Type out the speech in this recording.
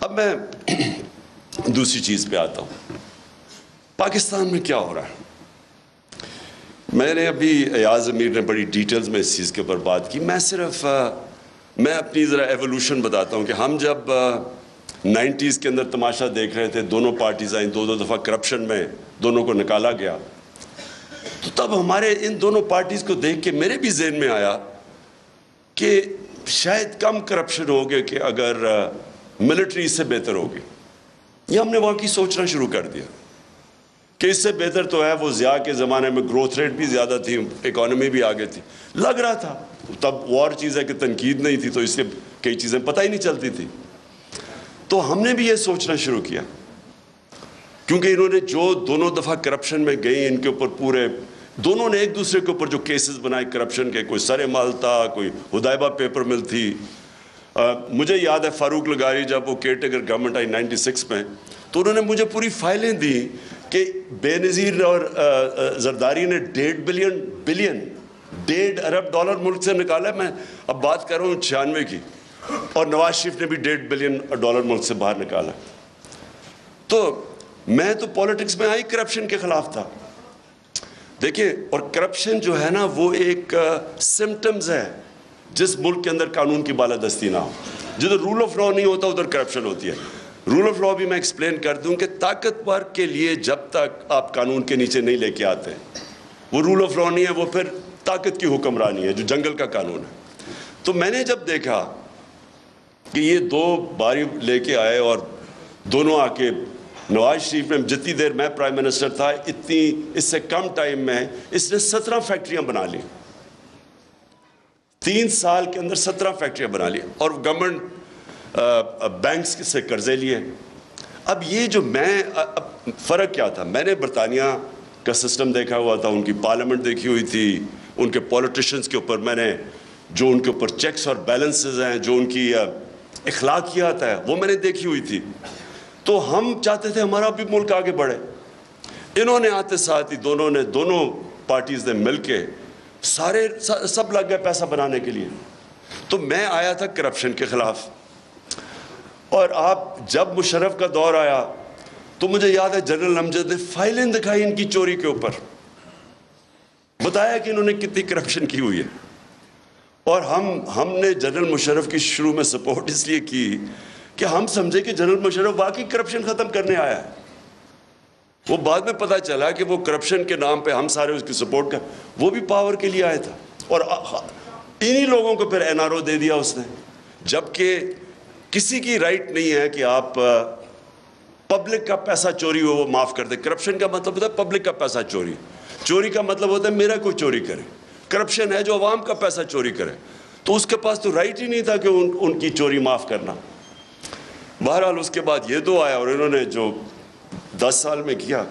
अब मैं दूसरी चीज़ पे आता हूँ, पाकिस्तान में क्या हो रहा है। मैंने अभी अयाज अमीर ने बड़ी डिटेल्स में इस चीज़ के ऊपर बात की। मैं अपनी ज़रा एवोल्यूशन बताता हूँ कि हम जब 90s के अंदर तमाशा देख रहे थे, दोनों पार्टीज़ आई, दो दफ़ा करप्शन में दोनों को निकाला गया, तो तब हमारे इन दोनों पार्टीज़ को देख के मेरे भी ज़हन में आया कि शायद कम करप्शन हो गया कि अगर मिलिट्री इससे बेहतर होगी। ये हमने वाकई सोचना शुरू कर दिया कि इससे बेहतर तो है, वो ज़िया के ज़माने में ग्रोथ रेट भी ज़्यादा थी, इकॉनमी भी आगे थी, लग रहा था। तब और चीज़ है कि तनकीद नहीं थी, तो इससे कई चीज़ें पता ही नहीं चलती थी। तो हमने भी ये सोचना शुरू किया, क्योंकि इन्होंने जो दोनों दफ़ा करप्शन में गई, इनके ऊपर पूरे दोनों ने एक दूसरे के ऊपर जो केसेस बनाए करप्शन के, कोई सरे माल था, कोई हुदैबा पेपर मिल थी। मुझे याद है फारूक लगारी जब वो केयरटेकर गवर्नमेंट आई 96 में, तो उन्होंने मुझे पूरी फाइलें दी कि बेनज़ीर और जरदारी ने $1.5 अरब मुल्क से निकाला। मैं अब बात कर रहा हूँ 96 की, और नवाज शरीफ ने भी $1.5 बिलियन मुल्क से बाहर निकाला। तो मैं तो पॉलिटिक्स में आई करप्शन के खिलाफ था। देखिए, और करप्शन जो है ना, वो एक सिम्टम्स है जिस मुल्क के अंदर कानून की बालादस्ती ना हो। जिधर रूल ऑफ लॉ नहीं होता उधर करप्शन होती है। रूल ऑफ लॉ भी मैं एक्सप्लेन कर दूं कि ताकतवर के लिए जब तक आप कानून के नीचे नहीं लेके आते, वो रूल ऑफ लॉ नहीं है, वो फिर ताकत की हुक्मरानी है, जो जंगल का कानून है। तो मैंने जब देखा कि ये दो बारी लेके आए और दोनों आके, नवाज शरीफ ने जितनी देर मैं प्राइम मिनिस्टर था, इतनी इससे कम टाइम में इसने 17 फैक्ट्रियां बना ली। 3 साल के अंदर 17 फैक्ट्रियां बना ली, और गवर्नमेंट बैंक्स से कर्जे लिए। अब ये जो फ़र्क क्या था, मैंने बरतानिया का सिस्टम देखा हुआ था, उनकी पार्लियामेंट देखी हुई थी, उनके पॉलिटिशियंस के ऊपर मैंने जो उनके ऊपर चेक्स और बैलेंसेस हैं, जो उनकी अखलाकियात है, वो मैंने देखी हुई थी। तो हम चाहते थे हमारा भी मुल्क आगे बढ़े। इन्होंने आते साथ ही दोनों पार्टीज़ ने मिल के सब लग गए पैसा बनाने के लिए। तो मैं आया था करप्शन के ख़िलाफ़, और आप जब मुशर्रफ का दौर आया तो मुझे याद है जनरल अमजद ने फाइलें दिखाई इनकी चोरी के ऊपर, बताया कि इन्होंने कितनी करप्शन की हुई है। और हमने जनरल मुशर्रफ की शुरू में सपोर्ट इसलिए की कि हम समझे कि जनरल मुशर्रफ वाकई करप्शन ख़त्म करने आया है। वो बाद में पता चला कि वो करप्शन के नाम पे हम सारे उसकी सपोर्ट कर, वो भी पावर के लिए आया था, और इन्हीं लोगों को फिर NRO दे दिया उसने। जबकि किसी की राइट नहीं है कि आप पब्लिक का पैसा चोरी हो वो माफ़ कर दे। करप्शन का मतलब होता है पब्लिक का पैसा चोरी, चोरी का मतलब होता है मेरा कोई चोरी करे। करप्शन है जो अवाम का पैसा चोरी करे, तो उसके पास तो राइट ही नहीं था कि उनकी चोरी माफ़ करना। बहरहाल उसके बाद ये दो आया, और इन्होंने जो 10 साल में किया,